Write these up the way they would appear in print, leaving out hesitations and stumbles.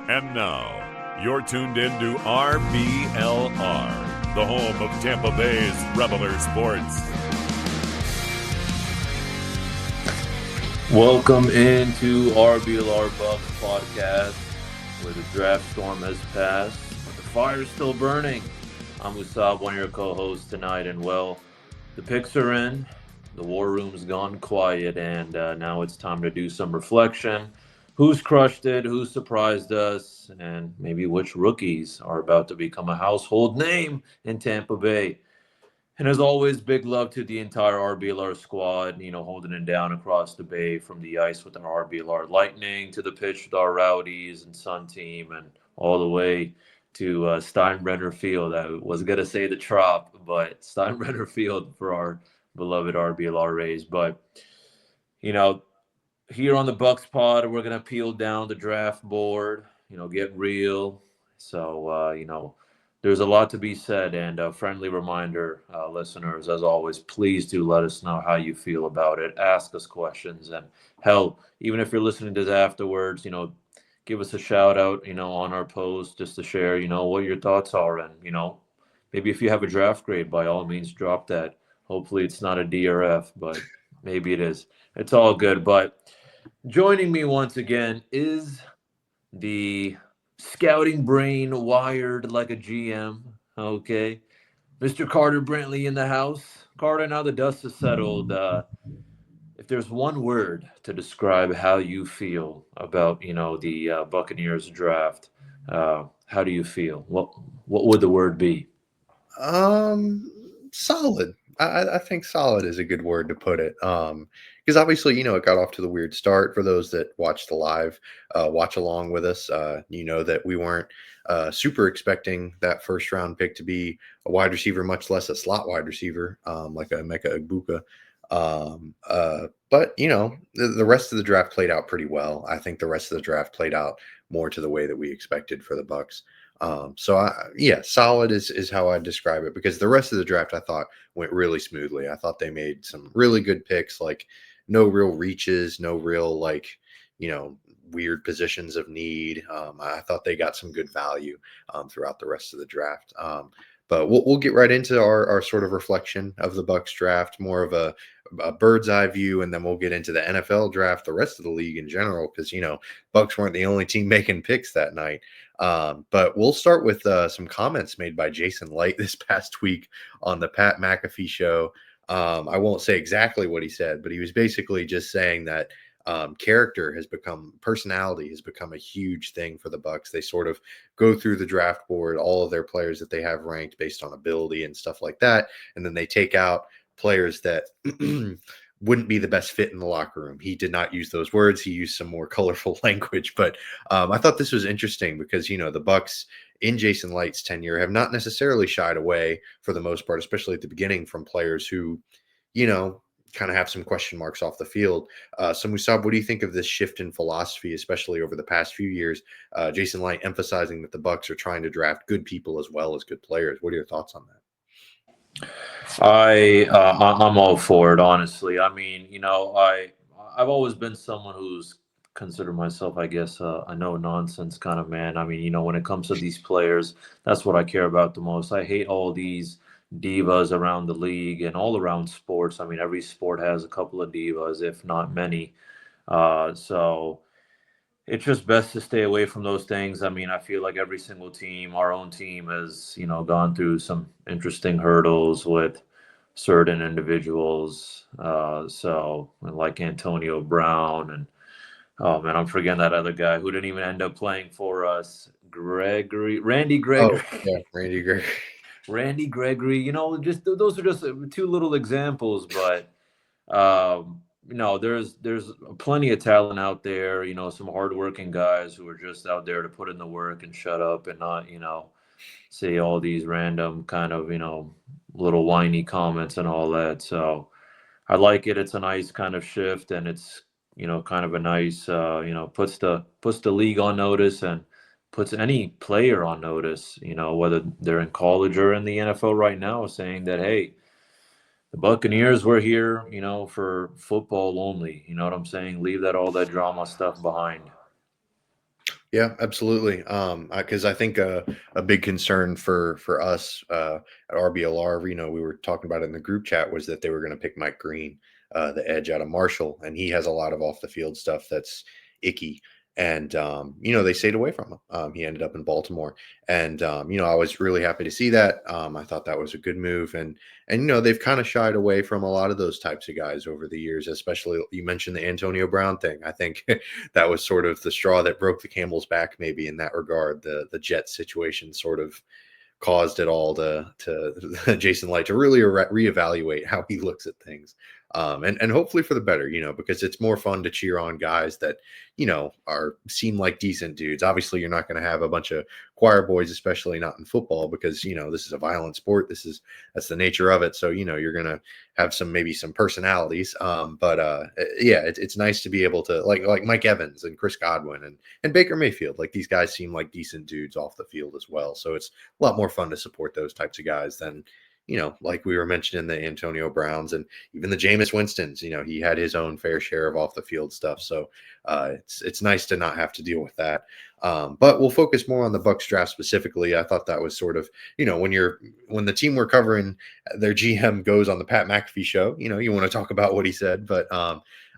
And now, you're tuned in to RBLR, the home of Tampa Bay's RBLR Sports. Welcome into RBLR Bucs podcast, where the draft storm has passed, but the fire's still burning. I'm Usab, one of your co-hosts tonight, and well, the picks are in, the war room's gone quiet, and now it's time to do some reflection. Who's crushed it, who's surprised us, and maybe which rookies are about to become a household name in Tampa Bay. And as always, big love to the entire RBLR squad, holding it down across the bay from the ice with our RBLR Lightning to the pitch with our Rowdies and Sun team and all the way to Steinbrenner Field. I was going to say the Trop, but Steinbrenner Field for our beloved RBLR Rays. But, here on the Bucs pod, we're going to peel down the draft board, get real. So, there's a lot to be said, and a friendly reminder, listeners, as always, please do let us know how you feel about it. Ask us questions, and hell, even if you're listening to this afterwards, give us a shout out, on our post just to share, what your thoughts are, and maybe if you have a draft grade, by all means, drop that. Hopefully, it's not a D or F, but maybe it is. It's all good. But joining me once again is the scouting brain wired like a GM. Okay. Mr. Carter Brantley in the house. Carter, now the dust has settled. If there's one word to describe how you feel about, the Buccaneers draft, how do you feel? What would the word be? Solid. I think solid is a good word to put it. Because obviously, it got off to the weird start. For those that watched the live, watch along with us, that we weren't super expecting that first round pick to be a wide receiver, much less a slot wide receiver, like a Emeka Egbuka. But the rest of the draft played out pretty well. I think the rest of the draft played out more to the way that we expected for the Bucs. Solid is how I describe it, because the rest of the draft I thought went really smoothly. I thought they made some really good picks, like no real reaches, no real weird positions of need. I thought they got some good value throughout the rest of the draft. But we'll get right into our sort of reflection of the Bucs draft, more of a bird's eye view, and then we'll get into the NFL draft, the rest of the league in general, because Bucs weren't the only team making picks that night. But we'll start with some comments made by Jason Light this past week on the Pat McAfee show. I won't say exactly what he said, but he was basically just saying that personality has become a huge thing for the Bucs. They sort of go through the draft board, all of their players that they have ranked based on ability and stuff like that, and then they take out players that wouldn't be the best fit in the locker room. He did not use those words. He used some more colorful language, but I thought this was interesting because, the Bucs in Jason Light's tenure have not necessarily shied away for the most part, especially at the beginning, from players who, kind of have some question marks off the field. So Musab, what do you think of this shift in philosophy, especially over the past few years? Jason Light emphasizing that the Bucs are trying to draft good people as well as good players. What are your thoughts on that? I'm all for it, honestly. I mean, I've always been someone who's considered myself, I guess, a no nonsense kind of man. I mean, when it comes to these players, that's what I care about the most. I hate all these divas around the league and all around sports. I mean, every sport has a couple of divas, if not many. So it's just best to stay away from those things. I mean, I feel like every single team, our own team, has, gone through some interesting hurdles with certain individuals. Like Antonio Brown and, oh man, I'm forgetting that other guy who didn't even end up playing for us. Randy Gregory. Oh, yeah, Randy Gregory. Randy Gregory, just those are just two little examples, but there's plenty of talent out there, some hardworking guys who are just out there to put in the work and shut up and not, say all these random kind of, little whiny comments and all that. So I like it. It's a nice kind of shift, and it's, kind of a nice, puts the league on notice and puts any player on notice, whether they're in college or in the NFL right now, saying that, hey, the Buccaneers were here, for football only. You know what I'm saying? Leave all that drama stuff behind. Yeah, absolutely. Because I think a big concern for us at RBLR, we were talking about it in the group chat, was that they were going to pick Mike Green, the edge out of Marshall, and he has a lot of off the field stuff that's icky. And they stayed away from him. He ended up in Baltimore, and I was really happy to see that. I thought that was a good move, and they've kind of shied away from a lot of those types of guys over the years. Especially, you mentioned the Antonio Brown thing. I think that was sort of the straw that broke the camel's back, maybe in that regard. The Jets situation sort of caused it all to Jason Light to really reevaluate how he looks at things. And hopefully for the better, because it's more fun to cheer on guys that, seem like decent dudes. Obviously, you're not going to have a bunch of choir boys, especially not in football, because, this is a violent sport. That's the nature of it. So, you're going to have maybe some personalities. But yeah, it's nice to be able to like Mike Evans and Chris Godwin and Baker Mayfield. Like, these guys seem like decent dudes off the field as well. So it's a lot more fun to support those types of guys than, like we were mentioning, the Antonio Browns and even the Jameis Winstons. He had his own fair share of off the field stuff. So it's nice to not have to deal with that. But we'll focus more on the Bucs draft specifically. I thought that was sort of, when the team we're covering, their GM goes on the Pat McAfee show, you want to talk about what he said. But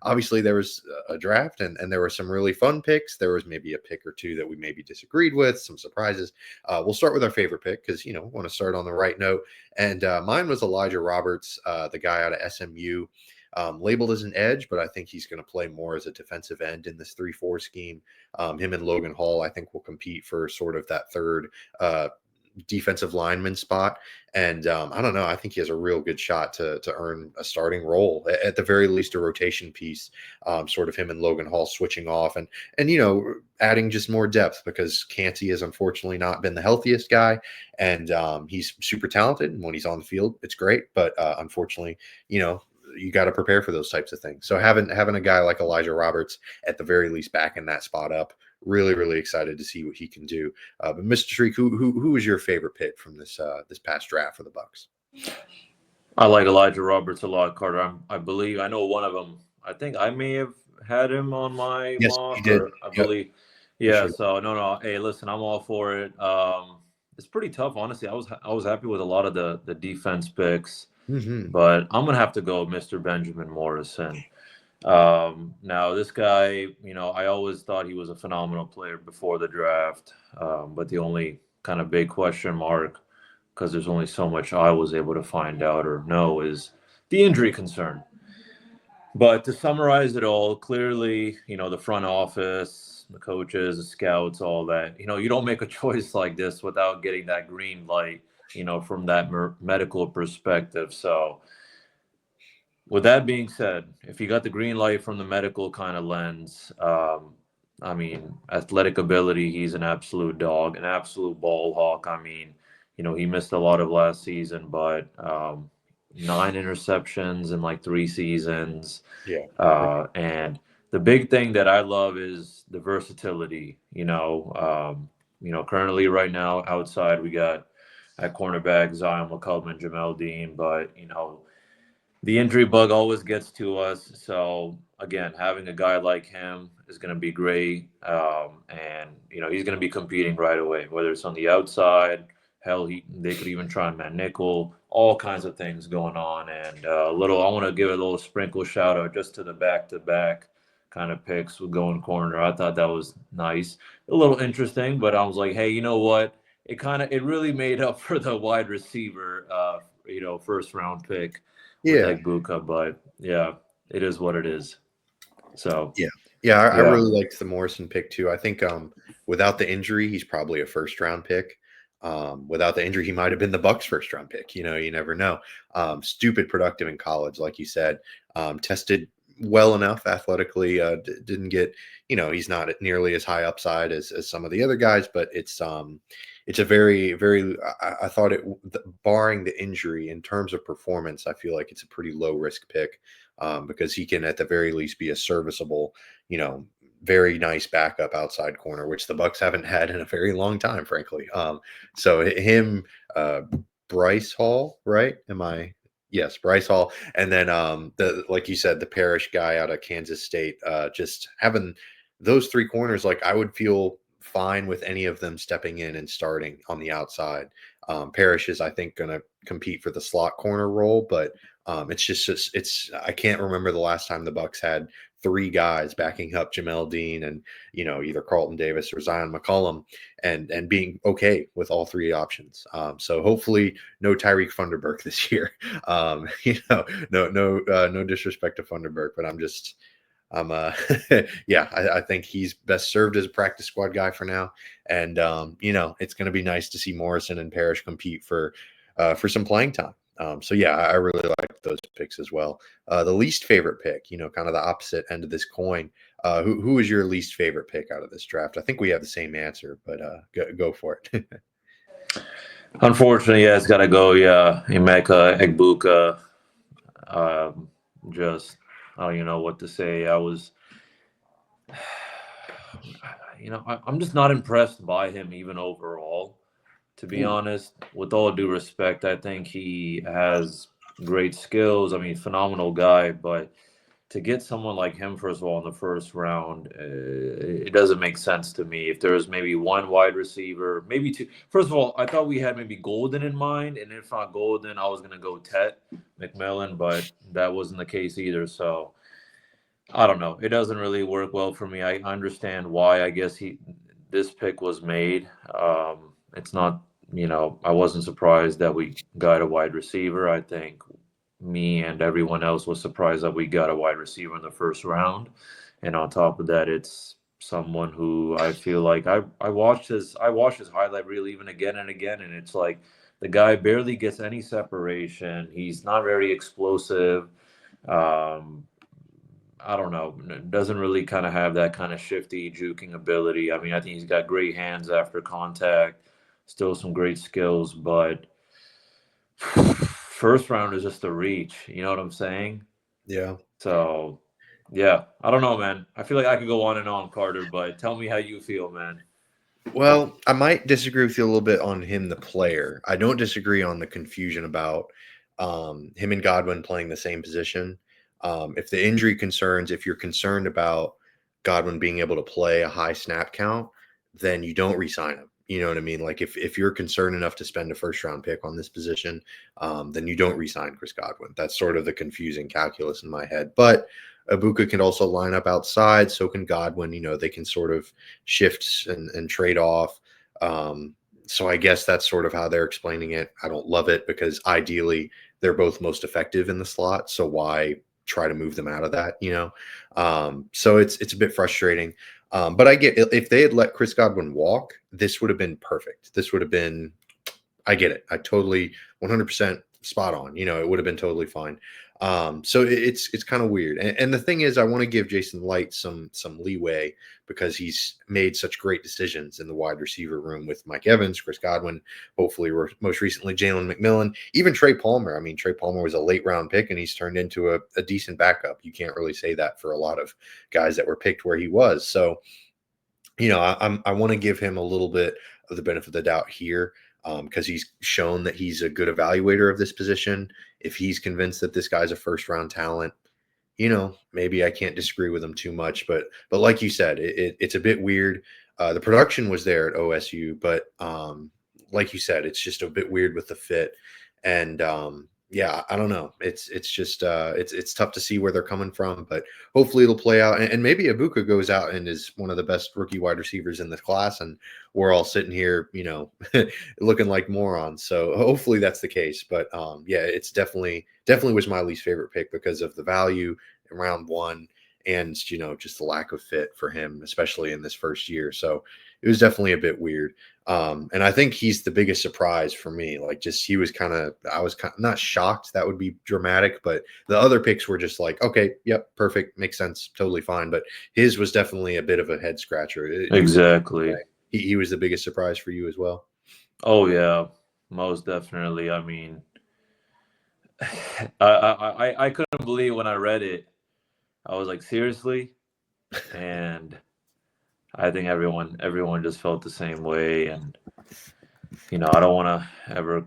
obviously there was a draft and there were some really fun picks. There was maybe a pick or two that we maybe disagreed with, some surprises. We'll start with our favorite pick because, want to start on the right note. And mine was Elijah Roberts, the guy out of SMU, labeled as an edge, but I think he's going to play more as a defensive end in this 3-4 scheme. Him and Logan Hall, I think, will compete for sort of that third defensive lineman spot. And I don't know, I think he has a real good shot to earn a starting role, at the very least a rotation piece, sort of him and Logan Hall switching off and adding just more depth, because Canty has unfortunately not been the healthiest guy, and he's super talented, and when he's on the field it's great, but unfortunately you got to prepare for those types of things. So having a guy like Elijah Roberts at the very least backing that spot up, really, really excited to see what he can do. But Mr. Shriek, who was your favorite pick from this past draft for the Bucs? I like Elijah Roberts a lot, Carter. I believe I know one of them. I think I may have had him on my Yes, mock. he did. I Yep, believe. Yeah. sure. So no. Hey, listen, I'm all for it. It's pretty tough, honestly. I was happy with a lot of the defense picks, but I'm gonna have to go with Mr. Benjamin Morrison. Now this guy, I always thought he was a phenomenal player before the draft, but the only kind of big question mark, because there's only so much I was able to find out or know, is the injury concern. But to summarize it all, clearly, the front office, the coaches, the scouts, all that, you don't make a choice like this without getting that green light, from that medical perspective. So with that being said, if you got the green light from the medical kind of lens, I mean, athletic ability, he's an absolute dog, an absolute ball hawk. I mean, he missed a lot of last season, but 9 interceptions in like 3 seasons. Yeah. And the big thing that I love is the versatility. Currently right now outside we got at cornerback Zion McCollum and Jamel Dean, but the injury bug always gets to us. So again, having a guy like him is going to be great. And he's going to be competing right away, whether it's on the outside. Hell, they could even try man nickel, all kinds of things going on. And I want to give a little sprinkle shout out just to the back-to-back kind of picks with going corner. I thought that was nice, a little interesting, but I was like, hey, you know what? It really made up for the wide receiver, first round pick with Yeah. Egbuka, but yeah, it is what it is. So I really liked the Morrison pick too. I think without the injury, he's probably a first round pick. Without the injury, he might have been the Bucs' first round pick. You never know. Stupid productive in college, like you said. Tested well enough athletically. Didn't get, he's not nearly as high upside as some of the other guys, but it's a very, very, I thought barring the injury in terms of performance, I feel like it's a pretty low risk pick, because he can at the very least be a serviceable, very nice backup outside corner, which the Bucs haven't had in a very long time, frankly. So him, Bryce Hall, right? Yes, Bryce Hall. And then like you said, the Parrish guy out of Kansas State, just having those 3 corners, like I would feel fine with any of them stepping in and starting on the outside. Parrish is, I think, going to compete for the slot corner role, but it's I can't remember the last time the Bucs had three guys backing up Jamel Dean and either Carlton Davis or Zion McCollum and being okay with all three options. So hopefully no Tyreek Funderburk this year. No disrespect to Funderburk, but I think he's best served as a practice squad guy for now. And, it's going to be nice to see Morrison and Parrish compete for some playing time. I really like those picks as well. The least favorite pick, kind of the opposite end of this coin. Who is your least favorite pick out of this draft? I think we have the same answer, but go for it. Unfortunately, yeah, it's got to go. Yeah, Emeka Egbuka. Just I don't even know what to say. I'm just not impressed by him even overall. To be honest, with all due respect, I think he has great skills. I mean, phenomenal guy, but to get someone like him, first of all, in the first round, it doesn't make sense to me. If there was maybe one wide receiver, maybe two. First of all, I thought we had maybe Golden in mind, and if not Golden, I was going to go Tet McMillan, but that wasn't the case either. So I don't know. It doesn't really work well for me. I understand why. I guess this pick was made. It's not, I wasn't surprised that we got a wide receiver. I think me and everyone else was surprised that we got a wide receiver in the first round. And on top of that, it's someone who I feel like I watched his highlight reel even again and again, and it's like the guy barely gets any separation. He's not very explosive. I don't know, doesn't really kind of have that kind of shifty juking ability. I mean, I think he's got great hands after contact, still some great skills, but first round is just a reach. You know what I'm saying? Yeah. So, yeah, I don't know, man. I feel like I could go on and on, Carter, but tell me how you feel, man. Well, I might disagree with you a little bit on him, the player. I don't disagree on the confusion about him and Godwin playing the same position. If the injury concerns, if you're concerned about Godwin being able to play a high snap count, then you don't re-sign him. You know what I mean? Like if you're concerned enough to spend a first round pick on this position, then you don't re-sign Chris Godwin. That's sort of the confusing calculus in my head. But Ibuka can also line up outside, so can Godwin. They can sort of shift and trade off. So I guess that's sort of how they're explaining it. I don't love it because ideally they're both most effective in the slot. So why try to move them out of that? So it's a bit frustrating. But I get if they had let Chris Godwin walk, this would have been perfect. This would have been, I get it. I totally 100% spot on. It would have been totally fine. So it's kind of weird. And the thing is, I want to give Jason Light some leeway because he's made such great decisions in the wide receiver room with Mike Evans, Chris Godwin, hopefully most recently Jalen McMillan, even Trey Palmer. I mean, Trey Palmer was a late round pick and he's turned into a decent backup. You can't really say that for a lot of guys that were picked where he was. So, I want to give him a little bit of the benefit of the doubt here. Because he's shown that he's a good evaluator of this position. If he's convinced that this guy's a first round talent, maybe I can't disagree with him too much. But like you said, it's a bit weird. The production was there at OSU, but like you said, it's just a bit weird with the fit. And I don't know. It's just it's tough to see where they're coming from, but hopefully it'll play out. And maybe Ibuka goes out and is one of the best rookie wide receivers in this class, and we're all sitting here, looking like morons. So hopefully that's the case. But it's definitely was my least favorite pick because of the value in round one and just the lack of fit for him, especially in this first year. So it was definitely a bit weird. And I think he's the biggest surprise for me. Like I was kind of not shocked. That would be dramatic, but the other picks were just like, okay, yep, perfect. Makes sense. Totally fine. But his was definitely a bit of a head scratcher. Exactly. He was the biggest surprise for you as well. Oh yeah, most definitely. I mean, I couldn't believe when I read it. I was like, seriously? And I think everyone just felt the same way. And, I don't want to ever,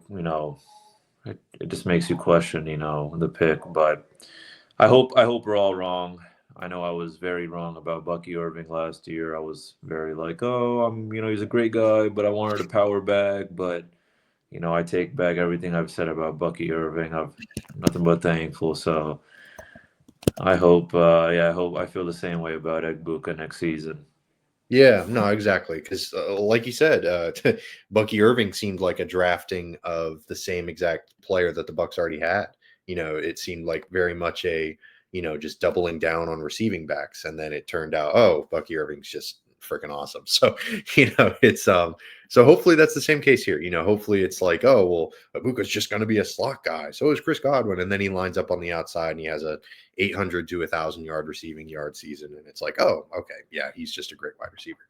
it just makes you question, the pick. But I hope we're all wrong. I know I was very wrong about Bucky Irving last year. I was very like, oh, he's a great guy, but I wanted a power back. But I take back everything I've said about Bucky Irving. I've nothing but thankful. So I feel the same way about Egbuka next season. Yeah, no, exactly. Because, like you said, Bucky Irving seemed like a drafting of the same exact player that the Bucks already had. It seemed like very much just doubling down on receiving backs, and then it turned out, oh, Bucky Irving's just freaking awesome. So, it's so hopefully that's the same case here. Hopefully it's like, oh, well, Ibuka's just going to be a slot guy. So is Chris Godwin, and then he lines up on the outside and he has a 800 to 1,000 yard receiving yard season, and it's like, oh, okay, yeah, he's just a great wide receiver.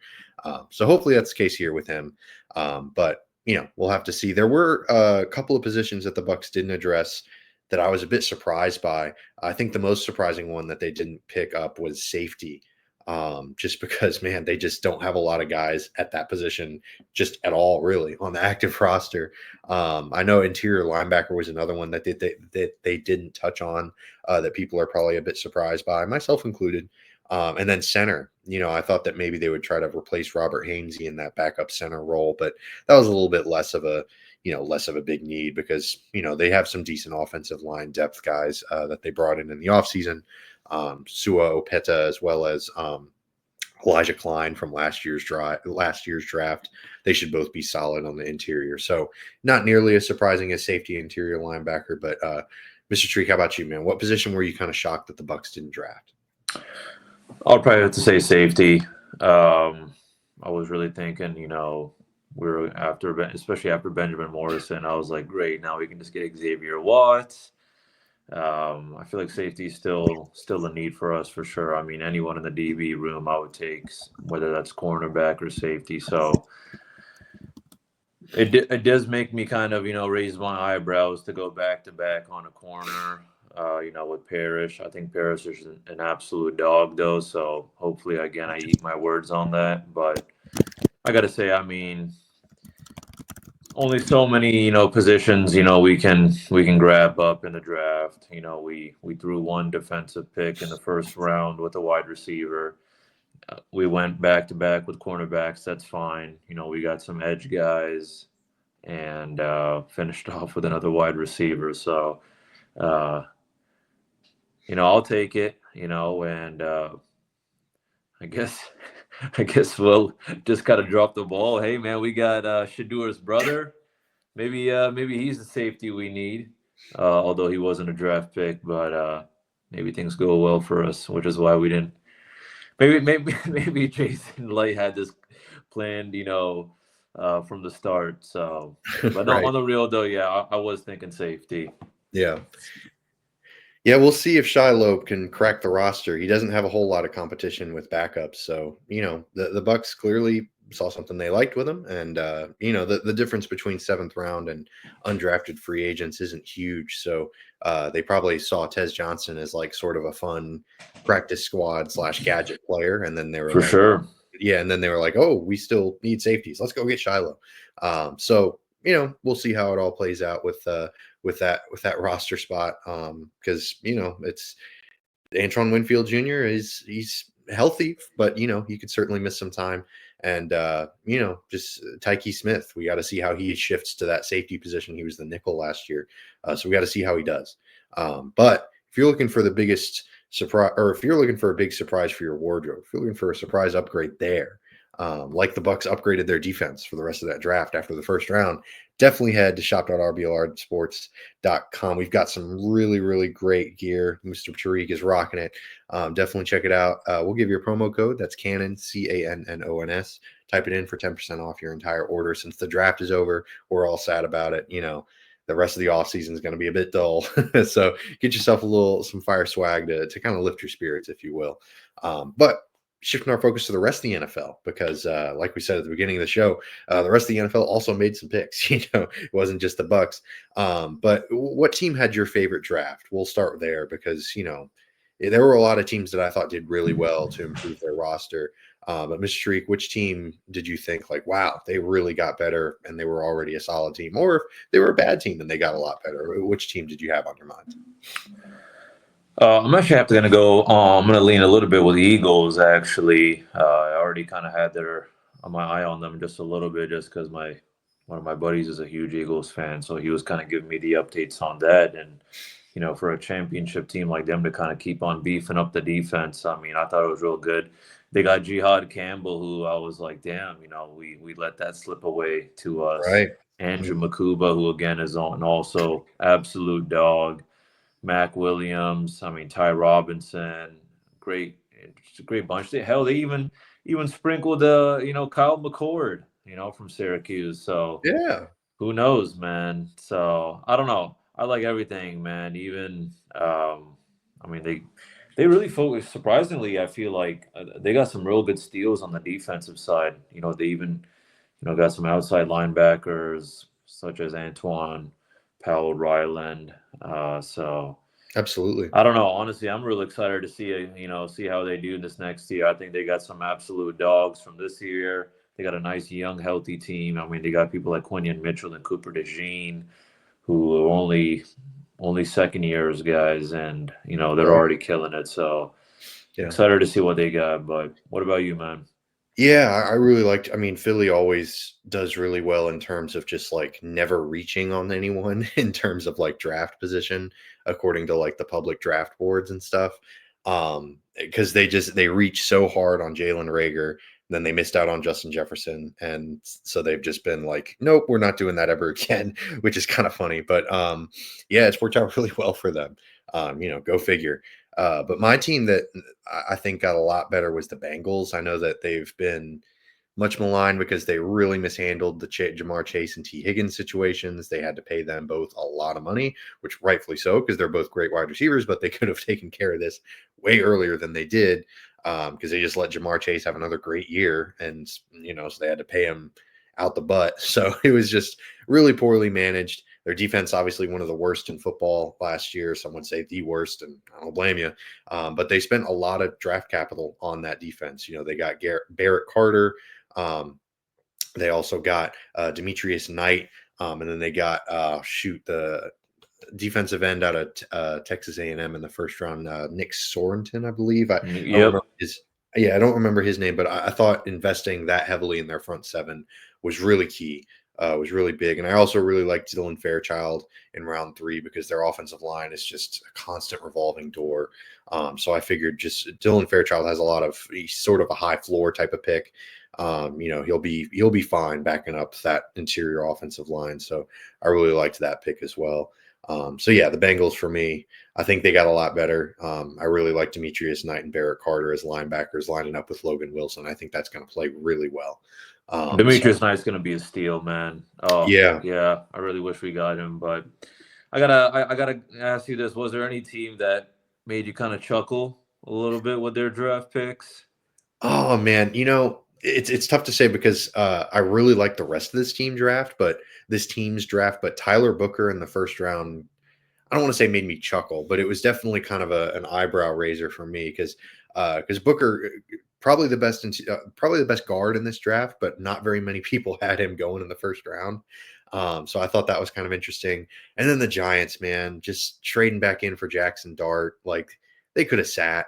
So hopefully that's the case here with him. But we'll have to see. There were a couple of positions that the Bucs didn't address that I was a bit surprised by. I think the most surprising one that they didn't pick up was safety. Just because, man, they just don't have a lot of guys at that position just at all, really, on the active roster. I know interior linebacker was another one that they didn't touch on, that people are probably a bit surprised by, myself included. And then center, I thought that maybe they would try to replace Robert Hainsey in that backup center role, but that was a little bit less of a big need because, they have some decent offensive line depth guys that they brought in the offseason. Sua Opeta, as well as Elijah Klein from last year's draft. They should both be solid on the interior. So not nearly as surprising as safety interior linebacker, but Mr. Treek, how about you, man? What position were you kind of shocked that the Bucs didn't draft? I'll probably have to say safety. I was really thinking, we're especially after Benjamin Morrison, I was like, great, now we can just get Xavier Watts. I feel like safety is still a need for us for sure. I mean, anyone in the DB room I would take, whether that's cornerback or safety. So it does make me kind of raise my eyebrows to go back to back on a corner. With Parrish, I think Parrish is an absolute dog though. So hopefully, again, I eat my words on that. But I got to say, I mean, only so many positions we can grab up in the draft. We threw one defensive pick in the first round with a wide receiver. We went back to back with cornerbacks. That's fine. We got some edge guys and finished off with another wide receiver. So I'll take it. And I guess we'll just gotta drop the ball. Hey man, we got Shadur's brother. Maybe he's the safety we need. Although he wasn't a draft pick, but maybe things go well for us, which is why we didn't. Maybe Jason Light had this planned, from the start. So, but Right. on the real though, yeah, I was thinking safety. Yeah. Yeah, we'll see if Shiloh can crack the roster. He doesn't have a whole lot of competition with backups. So, the Bucs clearly saw something they liked with him. And, the difference between 7th round and undrafted free agents isn't huge. So they probably saw Tez Johnson as like sort of a fun practice squad / gadget player. And then they were like, sure. Yeah. And then they were like, oh, we still need safeties. Let's go get Shiloh. So, we'll see how it all plays out with that roster spot. Because it's Antoine Winfield Jr. he's healthy, but he could certainly miss some time. And just Tyke Smith, we got to see how he shifts to that safety position. He was the nickel last year, so we got to see how he does. But if you're looking for the biggest surprise, or if you're looking for a big surprise for your wardrobe, if you're looking for a surprise upgrade there, like the Bucs upgraded their defense for the rest of that draft after the first round, definitely head to shop.rblrsports.com. We've got some really, really great gear. Mr. Tariq is rocking it. Definitely check it out. We'll give you a promo code. That's Cannon, CANNONS. Type it in for 10% off your entire order. Since the draft is over, we're all sad about it. The rest of the offseason is going to be a bit dull. So get yourself some fire swag to kind of lift your spirits, if you will. But shifting our focus to the rest of the NFL, because like we said at the beginning of the show, the rest of the NFL also made some picks. It wasn't just the Bucs. But what team had your favorite draft? We'll start there because, there were a lot of teams that I thought did really well to improve their roster. But Mr. Shriek, which team did you think like, wow, they really got better and they were already a solid team? Or if they were a bad team and they got a lot better, which team did you have on your mind? I'm actually have to gonna go. I'm gonna lean a little bit with the Eagles. Actually, I already kind of had their my eye on them just a little bit, just because my one of my buddies is a huge Eagles fan, so he was kind of giving me the updates on that. And for a championship team like them to kind of keep on beefing up the defense, I mean, I thought it was real good. They got Jihad Campbell, who I was like, damn, we let that slip away to us. Right. Andrew Makuba, who again is on also absolute dog. Mac Williams, I mean Ty Robinson, great, just a great bunch. Hell, they even sprinkled Kyle McCord, from Syracuse. So Yeah. who knows, man? So I don't know. I like everything, man. Even I mean they really focus. Surprisingly, I feel like they got some real good steals on the defensive side. They even got some outside linebackers such as Antoine Powell Ryland. So Absolutely. I don't know. Honestly, I'm really excited to see see how they do this next year. I think they got some absolute dogs from this year. They got a nice young, healthy team. I mean, they got people like Quinion Mitchell and Cooper DeJean, who are only second years guys, and they're Right. already killing it. So Yeah. excited to see what they got. But what about you, man? Yeah, I really liked. I mean, Philly always does really well in terms of just like never reaching on anyone in terms of like draft position, according to like the public draft boards and stuff. Because they reach so hard on Jalen Rager, then they missed out on Justin Jefferson, and so they've just been like, nope, we're not doing that ever again, which is kind of funny. But yeah, it's worked out really well for them. Go figure. But my team that I think got a lot better was the Bengals. I know that they've been much maligned because they really mishandled the Jamar Chase and T. Higgins situations. They had to pay them both a lot of money, which rightfully so, because they're both great wide receivers, but they could have taken care of this way earlier than they did, because they just let Jamar Chase have another great year. And, so they had to pay him out the butt. So it was just really poorly managed. Their defense, obviously, one of the worst in football last year. Some would say the worst, and I don't blame you. But they spent a lot of draft capital on that defense. They got Barrett Carter. They also got Demetrius Knight. And then they got the defensive end out of Texas A&M in the first round, Nick Sorensen, I believe. I don't Yep. remember his. Yeah, I don't remember his name, but I thought investing that heavily in their front seven was really key. Was really big, and I also really liked Dylan Fairchild in round 3 because their offensive line is just a constant revolving door. So I figured just Dylan Fairchild he's sort of a high floor type of pick. He'll be fine backing up that interior offensive line. So I really liked that pick as well. So yeah, the Bengals for me, I think they got a lot better. I really like Demetrius Knight and Barrett Carter as linebackers lining up with Logan Wilson. I think that's going to play really well. So Demetrius Knight's gonna be a steal, man. Oh yeah. yeah, I really wish we got him, but I gotta ask you this: was there any team that made you kind of chuckle a little bit with their draft picks? Oh man, it's tough to say because I really like the rest of this team's draft, but Tyler Booker in the first round, I don't want to say made me chuckle, but it was definitely kind of an eyebrow raiser for me because Booker probably the best guard in this draft, but not very many people had him going in the first round. So I thought that was kind of interesting. And then the Giants, man, just trading back in for Jackson Dart, like they could have sat,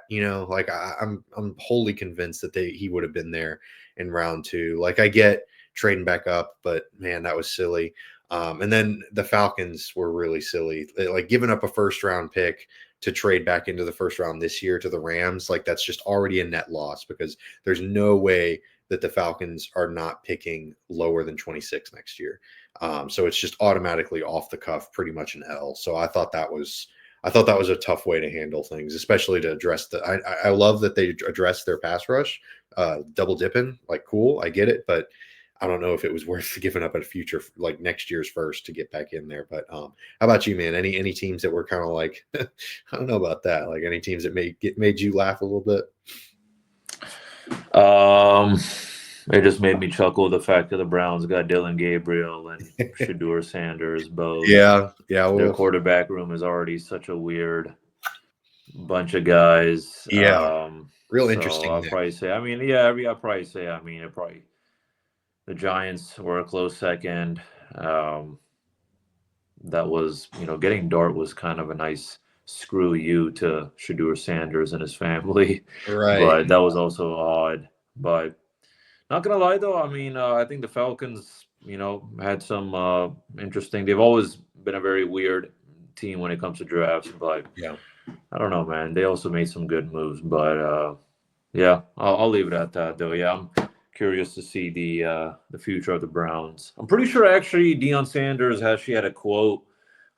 like I'm wholly convinced that he would have been there in round 2. Like I get trading back up, but man, that was silly. And then the Falcons were really silly. Like giving up a first round pick to trade back into the first round this year to the Rams, like that's just already a net loss because there's no way that the Falcons are not picking lower than 26 next year. So it's just automatically off the cuff, pretty much an L. So I thought that was a tough way to handle things, especially to address I love that they address their pass rush, double dipping, like cool, I get it, but I don't know if it was worth giving up a future like next year's first to get back in there. But how about you, man? Any teams that were kind of like I don't know about that? Like any teams that made you laugh a little bit? Um, it just made me chuckle the fact that the Browns got Dylan Gabriel and Shador Sanders both. Yeah, Their well, quarterback room is already such a weird bunch of guys. yeah, real So interesting I'll mix. probably say, I mean, yeah, I'll probably say, I mean, it probably the Giants were a close second. That was, getting Dart was kind of a nice screw you to Shedeur Sanders and his family. Right. But that was also odd. But not gonna lie though, I mean, I think the Falcons, had some interesting. They've always been a very weird team when it comes to drafts, but Yeah. I don't know, man. They also made some good moves, but yeah, I'll leave it at that though. Yeah, I'm curious to see the future of the Browns. I'm pretty sure actually Deion Sanders actually had a quote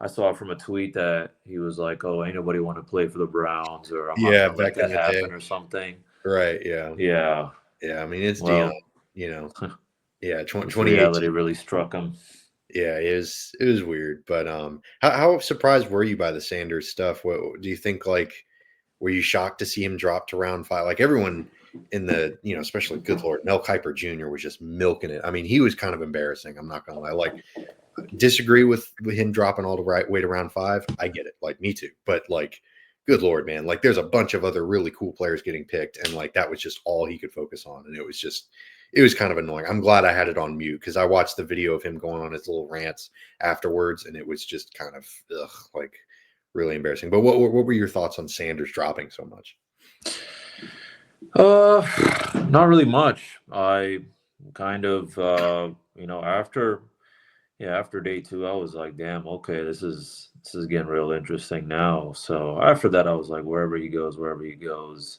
I saw from a tweet that he was like, "Oh, ain't nobody want to play for the Browns," or "I'm not Yeah, gonna let back in that the day. happen," or something. Right, yeah. Yeah, Yeah, I mean, it's Dion, well, you know. Yeah, this reality 2018. really struck him. Yeah, it was weird, but how surprised were you by the Sanders stuff? What do you think? Like, were you shocked to see him drop to round 5? Like everyone in the, especially good Lord, Mel Kiper Jr. was just milking it. I mean, he was kind of embarrassing. I'm not gonna lie. Like, disagree with him dropping all the right way to round 5. I get it. Like, me too. But like, good Lord, man. Like, there's a bunch of other really cool players getting picked, and like that was just all he could focus on, and it was kind of annoying. I'm glad I had it on mute because I watched the video of him going on his little rants afterwards, and it was just kind of like really embarrassing. But what were your thoughts on Sanders dropping so much? Uh, not really much. I kind of, after day 2, I was like, damn, okay, this is getting real interesting now. So after that, I was like, wherever he goes.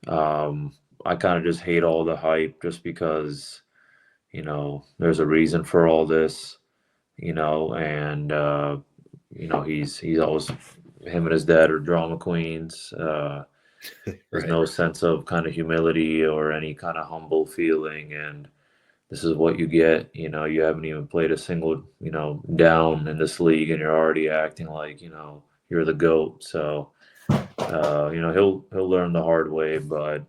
Um, I kind of just hate all the hype just because, there's a reason for all this, and he's always him and his dad are drama queens. There's Right. no sense of kind of humility or any kind of humble feeling, and this is what you get. You haven't even played a single, down in this league, and you're already acting like, you're the GOAT. So, he'll learn the hard way, but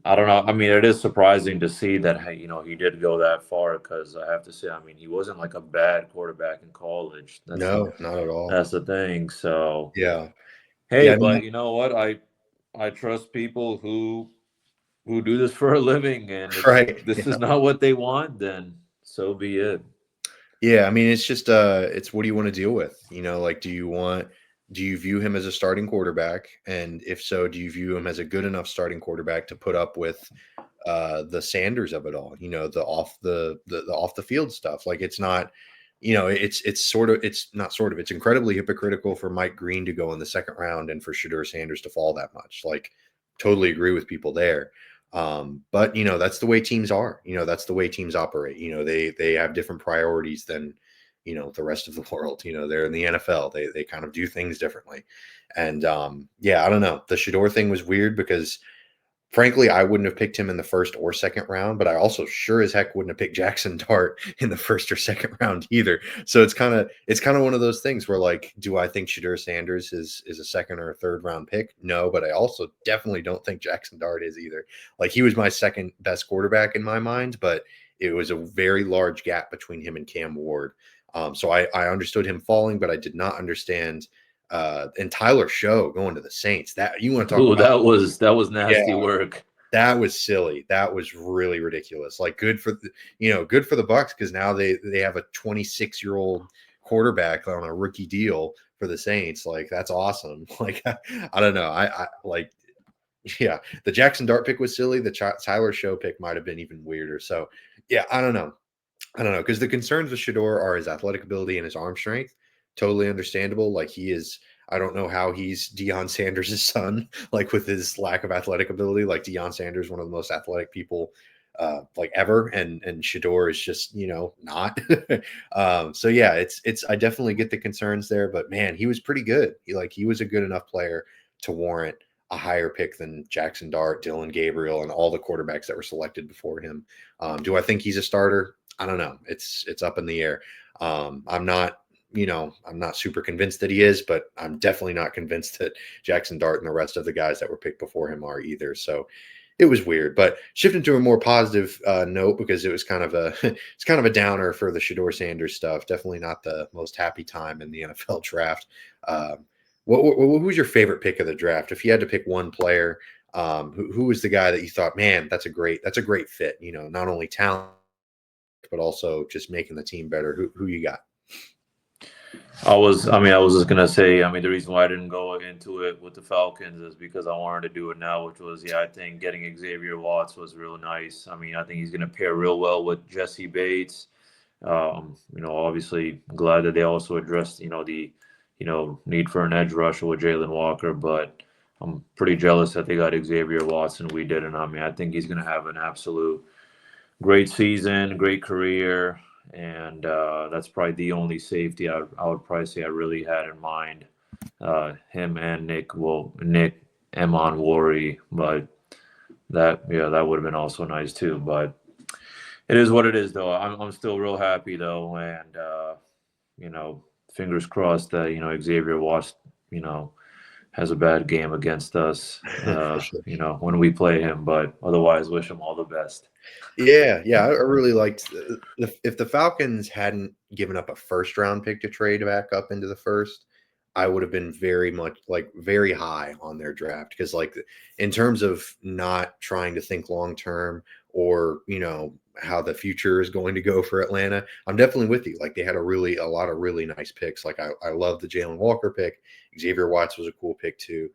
I don't know. I mean, it is surprising to see that, hey, he did go that far because I have to say, I mean, he wasn't like a bad quarterback in college. No, not at all. That's the thing. So, Yeah. hey, Yeah. but you know what? I trust people who do this for a living, and if Right. this is not what they want, then so be it. Yeah, I mean, it's just it's what do you want to deal with? Like do you view him as a starting quarterback? And if so, do you view him as a good enough starting quarterback to put up with the Sanders of it all, the off the off the field stuff? Like it's not, it's incredibly hypocritical for Mike Green to go in the second round and for Shedeur Sanders to fall that much. Like, totally agree with people there. But that's the way teams are. That's the way teams operate. They have different priorities than the rest of the world. They're in the NFL. They kind of do things differently. And yeah, I don't know. The Shedeur thing was weird because frankly, I wouldn't have picked him in the first or second round, but I also sure as heck wouldn't have picked Jackson Dart in the first or second round either. So it's kind of one of those things where, like, do I think Shedeur Sanders is a second or a third round pick? No, but I also definitely don't think Jackson Dart is either. Like, he was my second best quarterback in my mind, but it was a very large gap between him and Cam Ward. So I understood him falling, but I did not understand and Tyler Show going to the Saints. That you want to talk Ooh, about? that was Yeah, nasty work. that was silly. That was really ridiculous. Like, good for the Bucs because now they have a 26-year-old quarterback on a rookie deal for the Saints. Like, that's awesome. Like, I don't know. I like, yeah, the Jackson Dart pick was silly. The Tyler Show pick might have been even weirder. So yeah, I don't know. Because the concerns with Shedeur are his athletic ability and his arm strength. Totally understandable. Like, he is. I don't know how he's Deion Sanders' son, like with his lack of athletic ability. Like, Deion Sanders, one of the most athletic people like ever, and Shedeur is just not. So yeah, it's I definitely get the concerns there, but man, he was pretty good. He was a good enough player to warrant a higher pick than Jackson Dart, Dylan Gabriel, and all the quarterbacks that were selected before him. Do I think he's a starter? I don't know. It's up in the air. I'm not, I'm not super convinced that he is, but I'm definitely not convinced that Jackson Dart and the rest of the guys that were picked before him are either. So it was weird. But shifting to a more positive note, because it was kind of a it's kind of a downer for the Shedeur Sanders stuff. Definitely not the most happy time in the NFL draft. Who's your favorite pick of the draft? If you had to pick one player, who was the guy that you thought, man, that's a great fit? Not only talent but also just making the team better. Who you got? I was just gonna say, the reason why I didn't go into it with the Falcons is because I wanted to do it now, which was, I think getting Xavier Watts was real nice. I think he's gonna pair real well with Jesse Bates. Obviously glad that they also addressed, the, need for an edge rusher with Jalen Walker, but I'm pretty jealous that they got Xavier Watts and we didn't. I think he's gonna have an absolute great season, great career, and that's probably the only safety I would probably say I really had in mind. Him and Nick Emon Worry, but that would have been also nice too. But it is what it is, though. I'm still real happy though, and fingers crossed that Xavier Watts has a bad game against us, For sure. when we play him. But otherwise, wish him all the best. Yeah, I really liked if the Falcons hadn't given up a first round pick to trade back up into the first, I would have been very much very high on their draft because in terms of not trying to think long term or how the future is going to go for Atlanta, I'm definitely with you. They had a lot of really nice picks. I love the Jalen Walker pick. Xavier Watts was a cool pick too.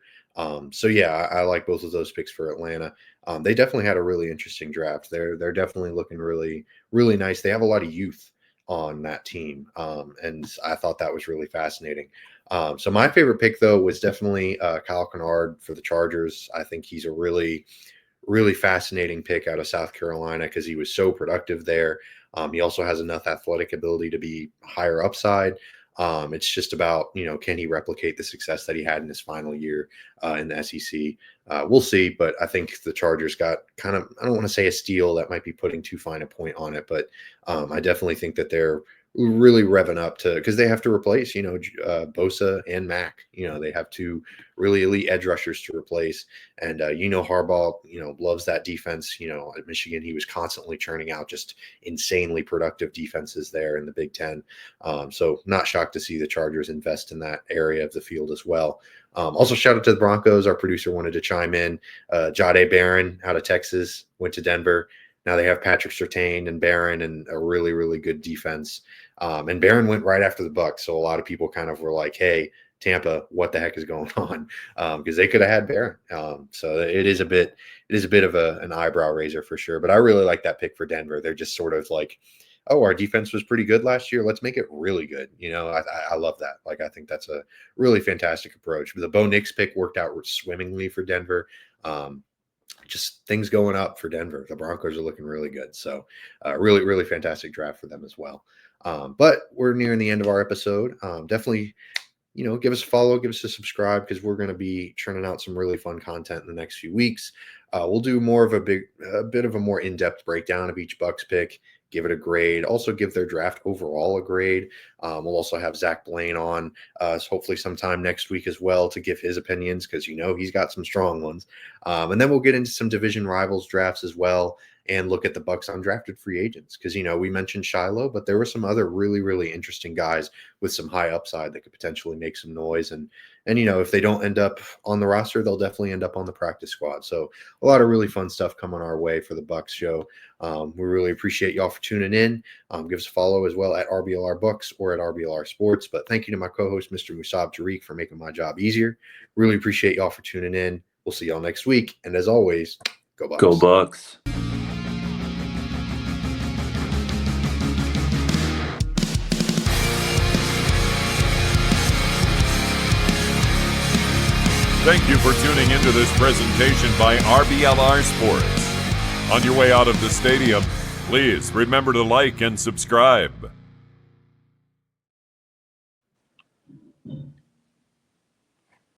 So yeah, I like both of those picks for Atlanta. They definitely had a really interesting draft. They're definitely looking really, really nice. They have a lot of youth on that team, and I thought that was really fascinating. So my favorite pick though was definitely Kyle Kennard for the Chargers. I think he's a really, really fascinating pick out of South Carolina because he was so productive there. He also has enough athletic ability to be higher upside. It's just about, can he replicate the success that he had in his final year in the SEC? We'll see, but I think the Chargers got kind of, I don't want to say a steal, that might be putting too fine a point on it, but I definitely think that they're really revving up because they have to replace, Bosa and Mack. They have two really elite edge rushers to replace. And, Harbaugh, loves that defense. At Michigan, he was constantly churning out just insanely productive defenses there in the Big Ten. So not shocked to see the Chargers invest in that area of the field as well. Also, shout out to the Broncos. Our producer wanted to chime in. Jahdae Barron out of Texas went to Denver. Now they have Patrick Surtain and Barron and a really, really good defense. And Barron went right after the Bucs. So a lot of people kind of were like, hey, Tampa, what the heck is going on? Because they could have had Barron. So it is a bit of an eyebrow raiser for sure. But I really like that pick for Denver. They're just sort of like, oh, our defense was pretty good last year. Let's make it really good. I love that. I think that's a really fantastic approach. The Bo Nix pick worked out swimmingly for Denver. Just things going up for Denver. The Broncos are looking really good. So really, really fantastic draft for them as well. But we're nearing the end of our episode. Definitely, give us a follow, give us a subscribe, because we're going to be churning out some really fun content in the next few weeks. We'll do more of a bit of a more in-depth breakdown of each Bucs pick, give it a grade, also give their draft overall a grade. We'll also have Zach Blaine on hopefully sometime next week as well to give his opinions, because he's got some strong ones. And then we'll get into some division rivals drafts as well and look at the Bucs undrafted free agents, because we mentioned Shiloh, but there were some other really, really interesting guys with some high upside that could potentially make some noise. And if they don't end up on the roster, they'll definitely end up on the practice squad. So a lot of really fun stuff coming our way for the Bucs show. We really appreciate y'all for tuning in. Give us a follow as well at RBLR Bucs or at RBLR Sports. But thank you to my co-host, Mr. Musab Tariq, for making my job easier. Really appreciate y'all for tuning in. We'll see y'all next week. And as always, go Bucs. Go Bucs. Thank you for tuning into this presentation by RBLR Sports. On your way out of the stadium, please remember to like and subscribe.